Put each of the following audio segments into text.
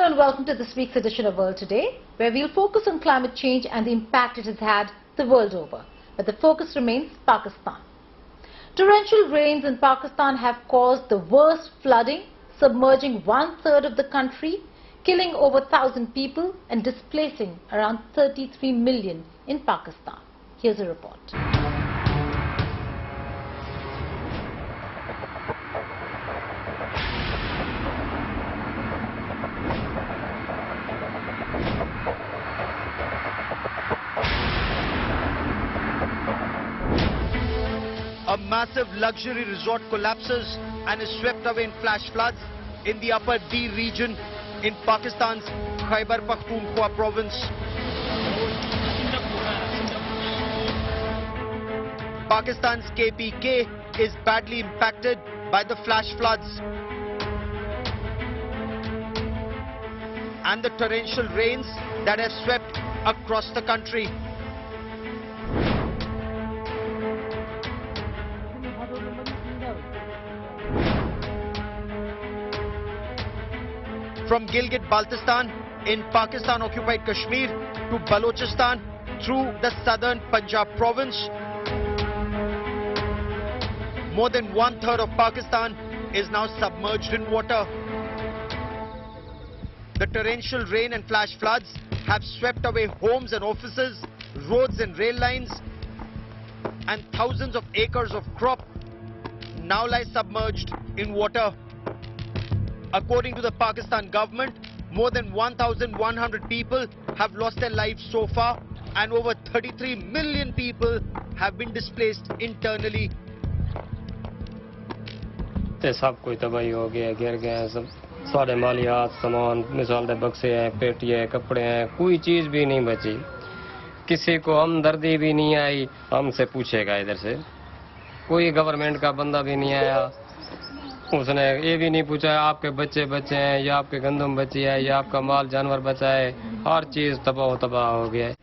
Hello and welcome to this week's edition of World Today, where we'll focus on climate change and the impact it has had the world over. But the focus remains Pakistan. Torrential rains in Pakistan have caused the worst flooding, submerging 1/3 of the country, killing over 1,000 people and displacing around 33 million in Pakistan. Here's a report. A massive luxury resort collapses and is swept away in flash floods in the upper D region in Pakistan's Khyber Pakhtunkhwa province. Pakistan's KPK is badly impacted by the flash floods and the torrential rains that have swept across the country. From Gilgit-Baltistan in Pakistan-occupied Kashmir to Balochistan through the southern Punjab province, more than 1/3 of Pakistan is now submerged in water. The torrential rain and flash floods have swept away homes and offices, roads and rail lines, and thousands of acres of crop now lie submerged in water. According to the Pakistan government, more than 1,100 people have lost their lives so far and over 33 million people have been displaced internally. सब कोई तबाही हो गया, गिर गए हैं सब, सारे मालियात, सामान, मिसाल दे बक्से हैं, पेटी है, कपड़े हैं, कोई चीज भी नहीं बची। किसी को हमदर्दी भी नहीं आई, हमसे पूछेगा इधर से, कोई गवर्नमेंट का बंदा भी नहीं आया, उसने ये भी नहीं पूछा आपके बच्चे बचे हैं या आपके गंदम बची है या आपका माल जानवर बचा है, हर चीज तबाह हो गया है।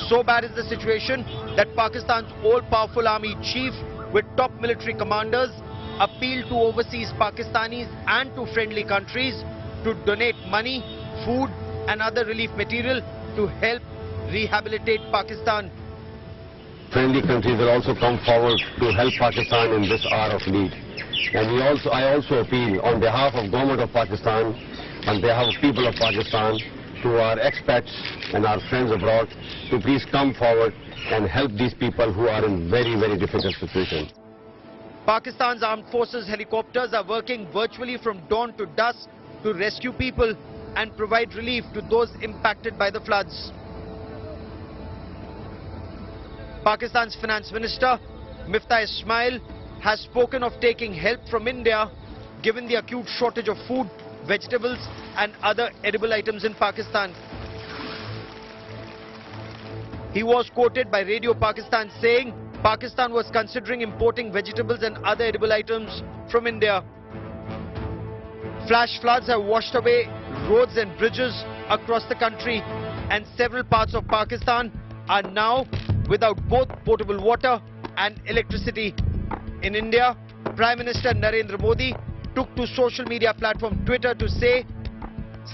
So bad is the situation that Pakistan's all-powerful army chief with top military commanders appealed to overseas Pakistanis and to friendly countries to donate money, food and other relief material to help rehabilitate Pakistan. Friendly countries will also come forward to help Pakistan in this hour of need. And I also appeal on behalf of Government of Pakistan, on behalf of people of Pakistan, to our expats and our friends abroad to please come forward and help these people who are in very, very difficult situation. Pakistan's armed forces helicopters are working virtually from dawn to dusk to rescue people and provide relief to those impacted by the floods. Pakistan's Finance Minister, Miftah Ismail, has spoken of taking help from India given the acute shortage of food, vegetables and other edible items in Pakistan. He was quoted by Radio Pakistan saying Pakistan was considering importing vegetables and other edible items from India. Flash floods have washed away roads and bridges across the country and several parts of Pakistan are now without both potable water and electricity. In India, Prime Minister Narendra Modi took to social media platform Twitter to say,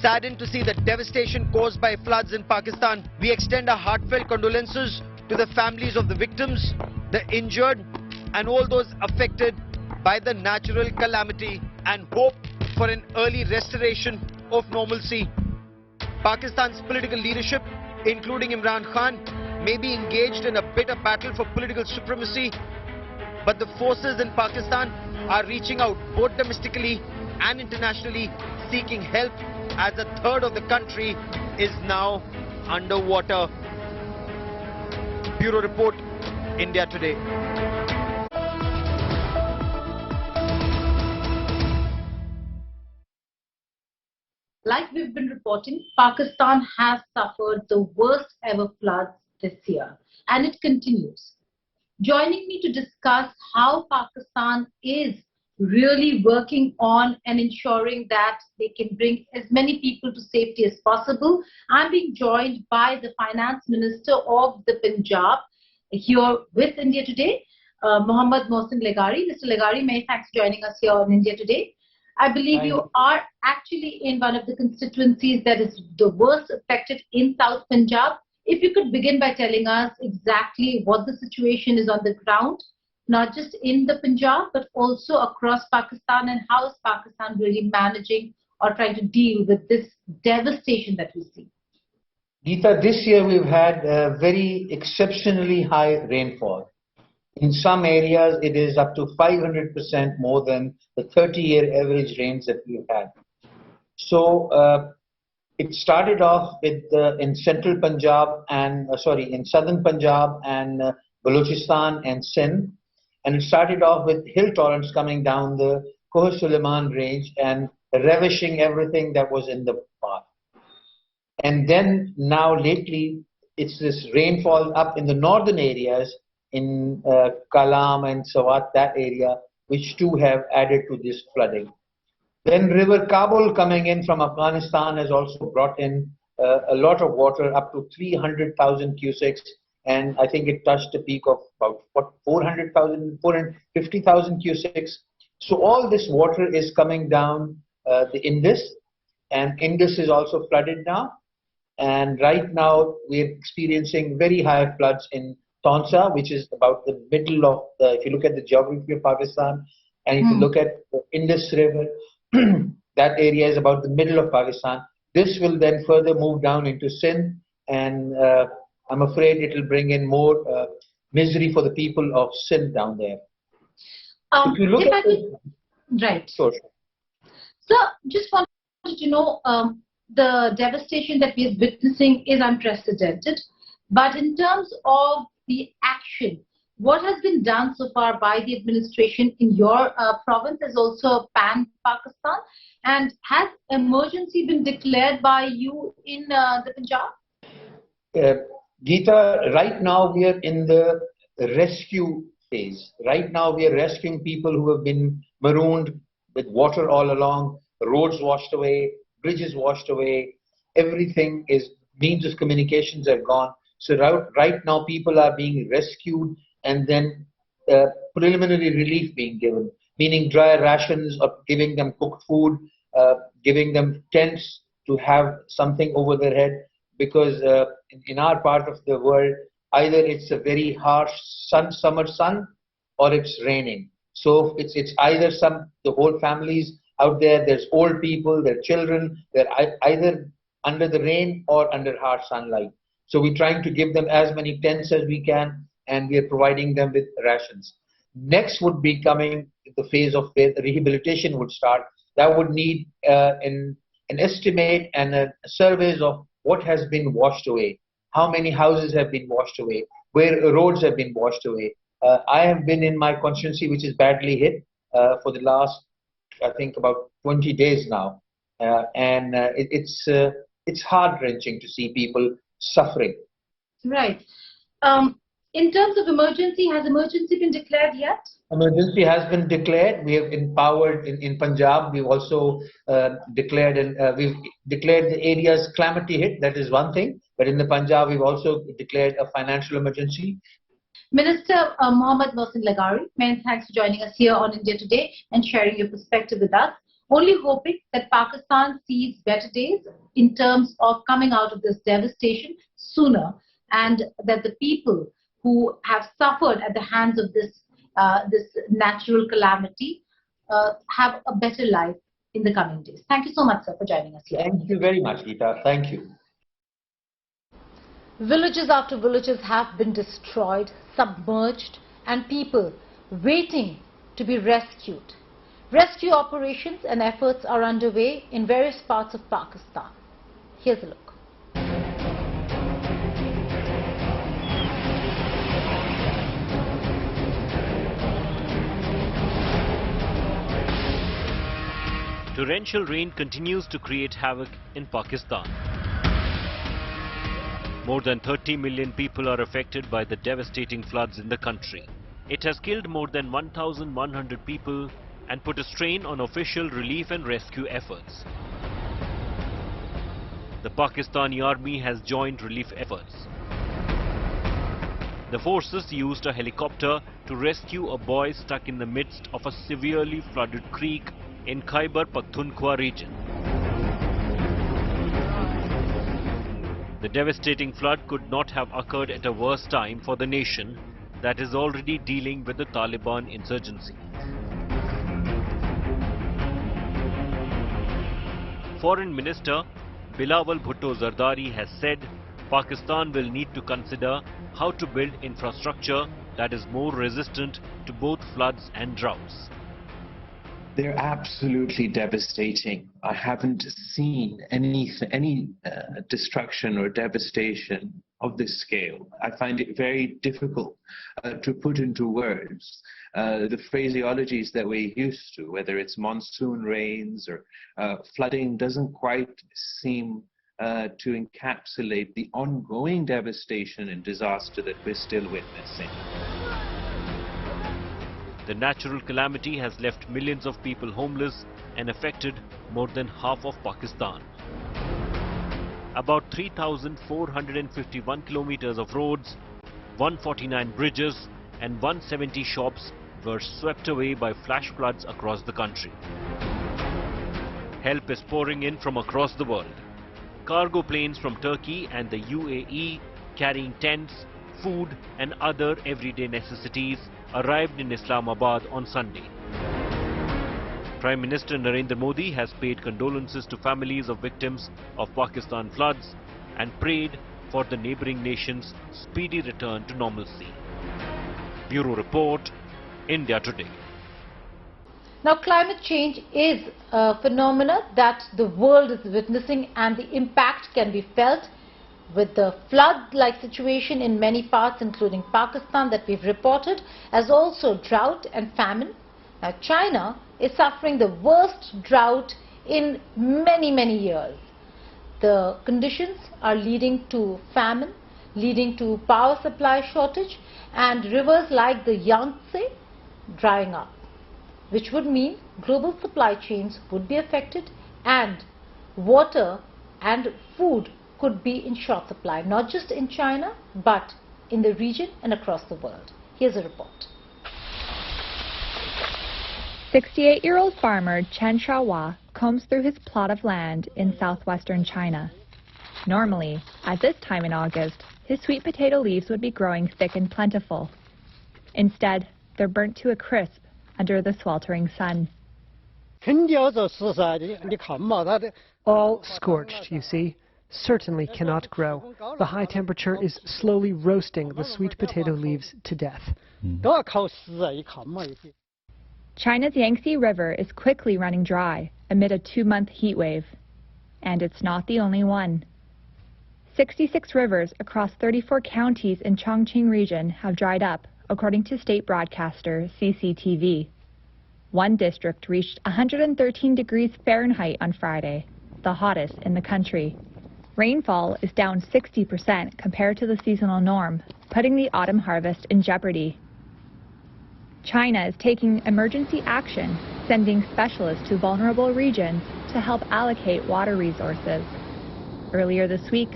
saddened to see the devastation caused by floods in Pakistan. We extend our heartfelt condolences to the families of the victims, the injured and all those affected by the natural calamity and hope for an early restoration of normalcy. Pakistan's political leadership, including Imran Khan, may be engaged in a bitter battle for political supremacy, but the forces in Pakistan are reaching out both domestically and internationally seeking help as 1/3 of the country is now underwater. Bureau Report, India Today. Like we've been reporting, Pakistan has suffered the worst ever floods this year, and it continues. Joining me to discuss how Pakistan is really working on and ensuring that they can bring as many people to safety as possible, I'm being joined by the Finance Minister of the Punjab here with India Today, Mohammad Mohsin Legari. Mr. Legari, many thanks for joining us here on India Today. I believe you are actually in one of the constituencies that is the worst affected in South Punjab. If you could begin by telling us exactly what the situation is on the ground, not just in the Punjab, but also across Pakistan, and how is Pakistan really managing or trying to deal with this devastation that we see? Geeta, this year we've had very exceptionally high rainfall. In some areas, it is up to 500% more than the 30-year average rains that we've had. So it started off with in central Punjab and in southern Punjab and Balochistan and Sindh, and it started off with hill torrents coming down the Koh Suleiman range and ravishing everything that was in the path. And then now lately, it's this rainfall up in the northern areas in Kalam and Sawat, that area, which too have added to this flooding. Then River Kabul coming in from Afghanistan has also brought in a lot of water, up to 300,000 cusecs, and I think it touched a peak of about 450,000 cusecs. So all this water is coming down the Indus, and Indus is also flooded now. And right now we're experiencing very high floods in Taunsa, which is about the middle of the, if you look at the geography of Pakistan, and if you look at the Indus River, that area is about the middle of Pakistan. This will then further move down into Sindh, and I'm afraid it will bring in more misery for the people of Sindh down there. If you look at right. Sure. So, just wanted to know, the devastation that we are witnessing is unprecedented. But in terms of the action, what has been done so far by the administration in your province as also pan-Pakistan? And has emergency been declared by you in the Punjab? Geeta, right now we are in the rescue phase. Right now we are rescuing people who have been marooned with water all along, roads washed away, bridges washed away, everything is, means of communications are gone. So right now people are being rescued, and then preliminary relief being given, meaning dry rations, or giving them cooked food, giving them tents to have something over their head, because in our part of the world, either it's a very harsh summer sun, or it's raining. So it's either the whole families out there, there's old people, there are children, they're either under the rain or under harsh sunlight. So we're trying to give them as many tents as we can, and we are providing them with rations. Next would be coming the phase of where the rehabilitation would start. That would need an estimate and a surveys of what has been washed away, how many houses have been washed away, where roads have been washed away. I have been in my constituency, which is badly hit for the last, I think, about 20 days now, and it's heart-wrenching to see people suffering. Right. In terms of emergency, has emergency been declared yet? Emergency has been declared. We have empowered in Punjab. We've also declared, and we've declared the areas calamity hit. That is one thing. But in the Punjab, we've also declared a financial emergency. Minister Mohammad Mohsin Lagari, many thanks for joining us here on India Today and sharing your perspective with us. Only hoping that Pakistan sees better days in terms of coming out of this devastation sooner, and that the people who have suffered at the hands of this natural calamity have a better life in the coming days. Thank you so much, sir, for joining us here. Thank you very much, Geeta. Thank you. Villages after villages have been destroyed, submerged, and people waiting to be rescued. Rescue operations and efforts are underway in various parts of Pakistan. Here's a look. Torrential rain continues to create havoc in Pakistan. More than 30 million people are affected by the devastating floods in the country. It has killed more than 1,100 people and put a strain on official relief and rescue efforts. The Pakistani army has joined relief efforts. The forces used a helicopter to rescue a boy stuck in the midst of a severely flooded creek in Khyber Pakhtunkhwa region. The devastating flood could not have occurred at a worse time for the nation that is already dealing with the Taliban insurgency. Foreign Minister Bilawal Bhutto Zardari has said Pakistan will need to consider how to build infrastructure that is more resistant to both floods and droughts. They're absolutely devastating. I haven't seen any destruction or devastation of this scale. I find it very difficult to put into words. The phraseologies that we're used to, whether it's monsoon rains or flooding, doesn't quite seem to encapsulate the ongoing devastation and disaster that we're still witnessing. The natural calamity has left millions of people homeless and affected more than half of Pakistan. About 3,451 kilometers of roads, 149 bridges and 170 shops were swept away by flash floods across the country. Help is pouring in from across the world. Cargo planes from Turkey and the UAE carrying tents, food and other everyday necessities arrived in Islamabad on Sunday. Prime Minister Narendra Modi has paid condolences to families of victims of Pakistan floods and prayed for the neighbouring nation's speedy return to normalcy. Bureau Report, India Today. Now, climate change is a phenomenon that the world is witnessing, and the impact can be felt with the flood-like situation in many parts, including Pakistan, that we've reported, as also drought and famine. Now, China is suffering the worst drought in many years. The conditions are leading to famine, leading to power supply shortage, and rivers like the Yangtze drying up, which would mean global supply chains would be affected and water and food could be in short supply, not just in China, but in the region and across the world. Here's a report. 68-year-old farmer Chen Shaohua combs through his plot of land in southwestern China. Normally, at this time in August, his sweet potato leaves would be growing thick and plentiful. Instead, they're burnt to a crisp under the sweltering sun. All scorched, you see. Certainly cannot grow. The high temperature is slowly roasting the sweet potato leaves to death. China's Yangtze River is quickly running dry amid a 2-month heat wave. And it's not the only one. 66 rivers across 34 counties in Chongqing region have dried up, according to state broadcaster CCTV. One district reached 113 degrees Fahrenheit on Friday, the hottest in the country. Rainfall is down 60% compared to the seasonal norm, putting the autumn harvest in jeopardy. China is taking emergency action, sending specialists to vulnerable regions to help allocate water resources. Earlier this week,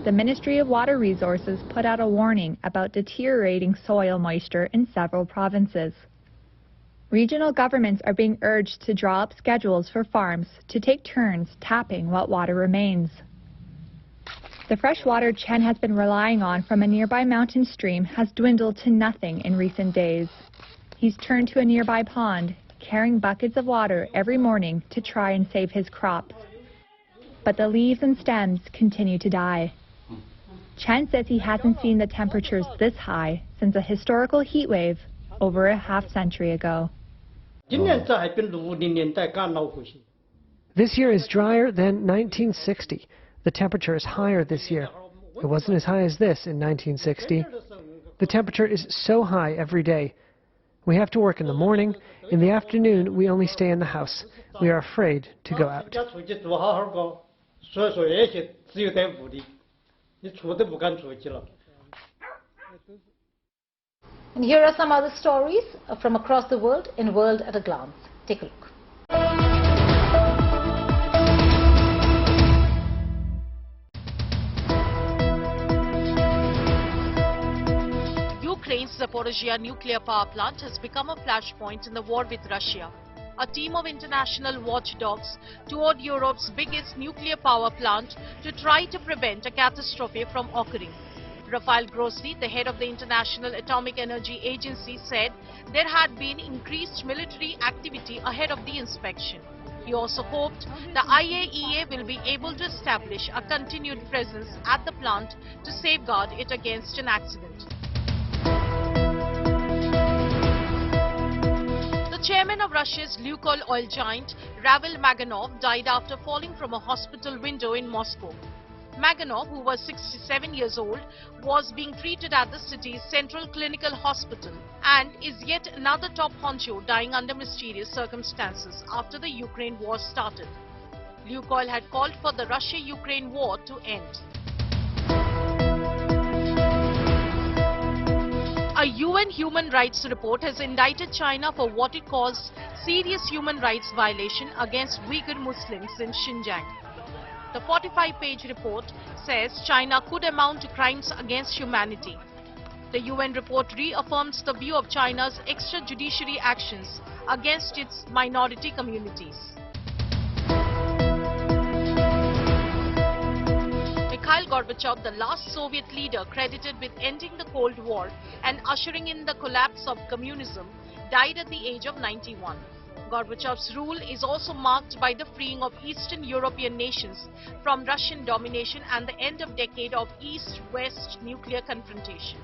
the Ministry of Water Resources put out a warning about deteriorating soil moisture in several provinces. Regional governments are being urged to draw up schedules for farms to take turns tapping what water remains. The fresh water Chen has been relying on from a nearby mountain stream has dwindled to nothing in recent days. He's turned to a nearby pond, carrying buckets of water every morning to try and save his crops. But the leaves and stems continue to die. Chen says he hasn't seen the temperatures this high since a historical heat wave over a half-century ago. This year is drier than 1960. The temperature is higher this year. It wasn't as high as this in 1960. The temperature is so high every day. We have to work in the morning. In the afternoon, we only stay in the house. We are afraid to go out. And here are some other stories from across the world in World at a Glance. Take a look. Ukraine's Zaporizhzhia nuclear power plant has become a flashpoint in the war with Russia. a team of international watchdogs toured Europe's biggest nuclear power plant to try to prevent a catastrophe from occurring. Rafael Grossi, the head of the International Atomic Energy Agency, said there had been increased military activity ahead of the inspection. He also hoped the IAEA will be able to establish a continued presence at the plant to safeguard it against an accident. The chairman of Russia's Lukoil oil giant, Ravil Maganov, died after falling from a hospital window in Moscow. Maganov, who was 67 years old, was being treated at the city's Central Clinical Hospital and is yet another top honcho dying under mysterious circumstances after the Ukraine war started. Lukoil had called for the Russia-Ukraine war to end. A UN human rights report has indicted China for what it calls serious human rights violation against Uyghur Muslims in Xinjiang. The 45-page report says China could amount to crimes against humanity. The UN report reaffirms the view of China's extrajudiciary actions against its minority communities. Mikhail Gorbachev, the last Soviet leader credited with ending the Cold War and ushering in the collapse of communism, died at the age of 91. Gorbachev's rule is also marked by the freeing of Eastern European nations from Russian domination and the end of decade of East-West nuclear confrontation.